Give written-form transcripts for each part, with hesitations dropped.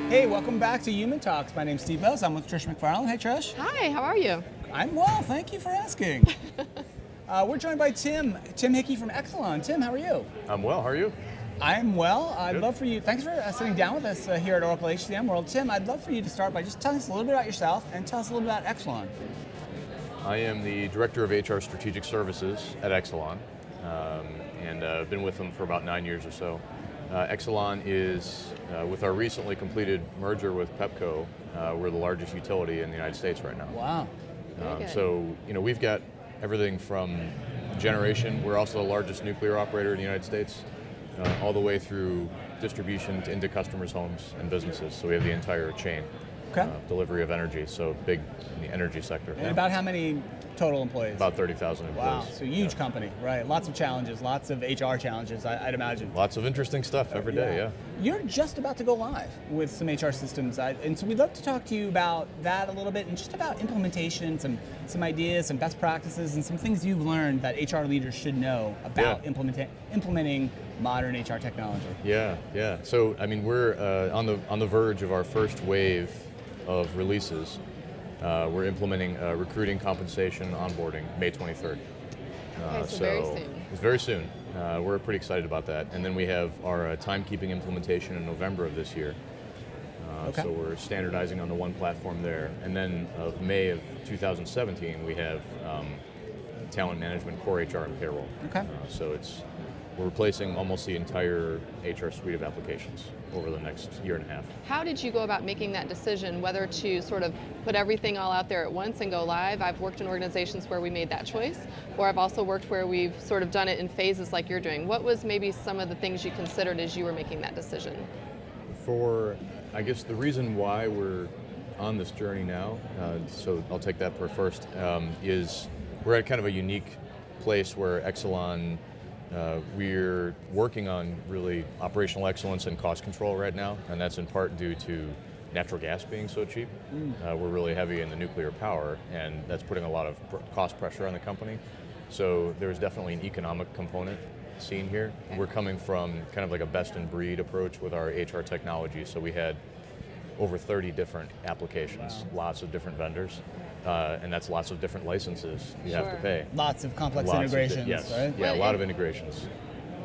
Hey, welcome back to Human Talks. My name's Steve Bells. I'm with Trish McFarlane. Hey, Trish. Hi, how are you? I'm well. Thank you for asking. We're joined by Tim Hickey from Exelon. Tim, how are you? I'm well. How are you? I'm well. I'd Good. love for you. Thanks for sitting down with us here at Oracle HCM World. Tim, I'd love for you to start by just telling us a little bit about yourself and tell us a little bit about Exelon. I am the Director of HR Strategic Services at Exelon, and I've been with them for about 9 years or so. Exelon is, with our recently completed merger with Pepco, we're the largest utility in the United States right now. Wow. Very good. So, we've got everything from generation, we're also the largest nuclear operator in the United States, all the way through distribution into customers' homes and businesses. So we have the entire chain. Okay. Delivery of energy, so big in the energy sector. And about how many total employees? About 30,000 employees. Wow, so huge company, right? Lots of challenges, lots of HR challenges, I'd imagine. Lots of interesting stuff every day, yeah. You're just about to go live with some HR systems, and so we'd love to talk to you about that a little bit, and just about implementation, some ideas, some best practices, and some things you've learned that HR leaders should know about implementing modern HR technology. Yeah. So, we're on the verge of our first wave of releases. We're implementing recruiting, compensation, onboarding, May 23rd. Okay, so very soon. It's very soon. We're pretty excited about that. And then we have our timekeeping implementation in November of this year. Okay. So we're standardizing on the one platform there. And then of May of 2017, we have talent management, core HR, and payroll. Okay. So we're replacing almost the entire HR suite of applications over the next year and a half. How did you go about making that decision, whether to sort of put everything all out there at once and go live? I've worked in organizations where we made that choice, or I've also worked where we've sort of done it in phases like you're doing. What was maybe some of the things you considered as you were making that decision? I guess the reason why we're on this journey now, so I'll take that first, is we're at kind of a unique place where Exelon, we're working on really operational excellence and cost control right now, and that's in part due to natural gas being so cheap. We're really heavy in the nuclear power, and that's putting a lot of cost pressure on the company. So there's definitely an economic component seen here. Okay. We're coming from kind of like a best-in-breed approach with our HR technology, so we had over 30 different applications, lots of different vendors, and that's lots of different licenses you have to pay. Lots of complex Lots integrations, yes. right? Yeah, a lot of integrations.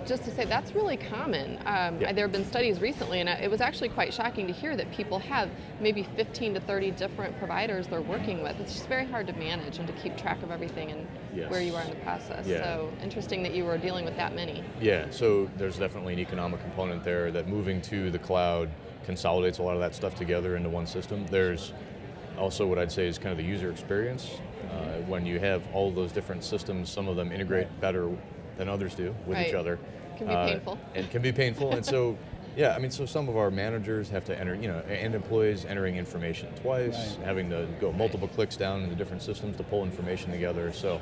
Just to say, that's really common. There have been studies recently, and it was actually quite shocking to hear that people have maybe 15 to 30 different providers they're working with. It's just very hard to manage and to keep track of everything and where you are in the process. Yeah. So interesting that you were dealing with that many. Yeah, so there's definitely an economic component there that moving to the cloud consolidates a lot of that stuff together into one system. There's also what I'd say is kind of the user experience. When you have all those different systems, some of them integrate better than others do with each other. Can be painful. And can be painful, and so, so some of our managers have to enter, and employees entering information twice, having to go multiple clicks down into different systems to pull information together. So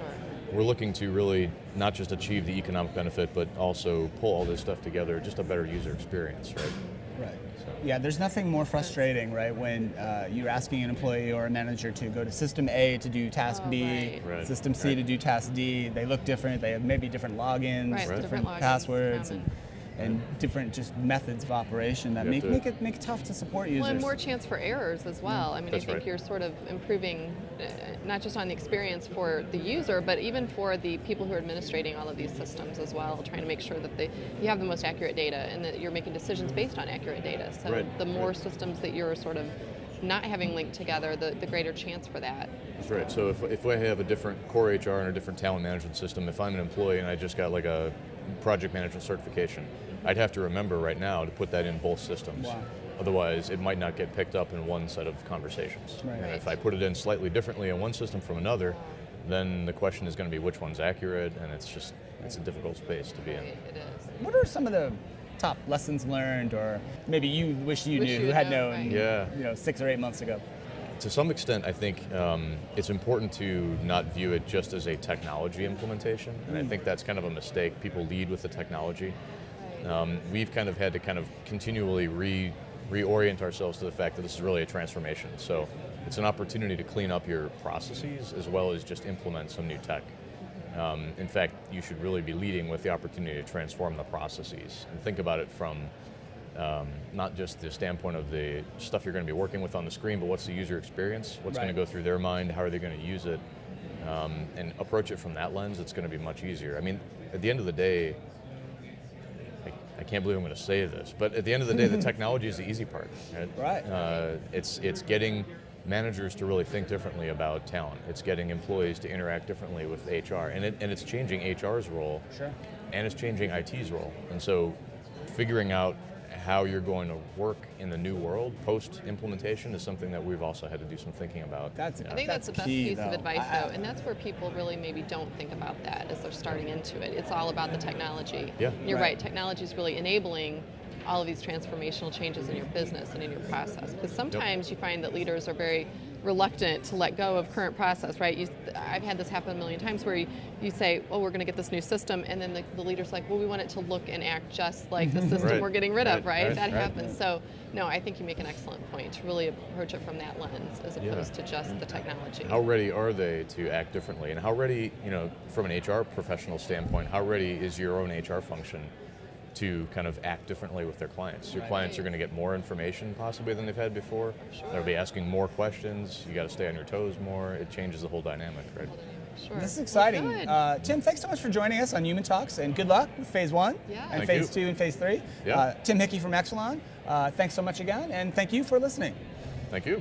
we're looking to really not just achieve the economic benefit, but also pull all this stuff together, just a better user experience, right? Right. Yeah, there's nothing more frustrating, right, when you're asking an employee or a manager to go to system A to do task B, system C to do task D. They look different. They have maybe different logins, different passwords, and different just methods of operation that make it tough to support users. Well, and more chance for errors as well. I think you're sort of improving not just on the experience for the user, but even for the people who are administrating all of these systems as well, trying to make sure that you have the most accurate data and that you're making decisions based on accurate data. So the more systems that you're sort of not having linked together, the greater chance for that. That's right. So if I have a different core HR and a different talent management system, if I'm an employee and I just got like a project management certification, I'd have to remember right now to put that in both systems. Wow. Otherwise, it might not get picked up in one set of conversations. And if I put it in slightly differently in one system from another, then the question is going to be which one's accurate, and it's a difficult space to be in. It is. What are some of the top lessons learned, or maybe you wish you knew, who had known, 6 or 8 months ago? To some extent, I think it's important to not view it just as a technology implementation, and I think that's kind of a mistake. People lead with the technology. We've kind of had to continually reorient ourselves to the fact that this is really a transformation. So it's an opportunity to clean up your processes as well as just implement some new tech. In fact, you should really be leading with the opportunity to transform the processes and think about it from not just the standpoint of the stuff you're going to be working with on the screen, but what's the user experience, what's going to go through their mind, how are they going to use it, and approach it from that lens. It's going to be much easier. I mean, at the end of the day, I can't believe I'm going to say this, but at the end of the day, the technology is the easy part. Right. It's getting managers to really think differently about talent. It's getting employees to interact differently with HR, and it's changing HR's role, and it's changing IT's role. And so, figuring out how you're going to work in the new world post-implementation is something that we've also had to do some thinking about. I think that's the best piece of advice, though, and that's where people really maybe don't think about that as they're starting into it. It's all about the technology. Yeah. You're right. Technology is really enabling all of these transformational changes in your business and in your process. Because sometimes you find that leaders are very reluctant to let go of current process, right? I've had this happen a million times where you say, well, we're going to get this new system, and then the leader's like, well, we want it to look and act just like the system we're getting rid of, right? That happens. So, no, I think you make an excellent point to really approach it from that lens as opposed to just the technology. How ready are they to act differently? And how ready, from an HR professional standpoint, how ready is your own HR function to kind of act differently with their clients? Your clients are going to get more information possibly than they've had before. They'll be asking more questions. You got to stay on your toes more. It changes the whole dynamic, right? Sure. This is exciting. Well, Tim, thanks so much for joining us on Human Talks, and good luck with phase 1 and phase 2 and phase 3. Tim Hickey from Exelon, thanks so much again, and thank you for listening. Thank you.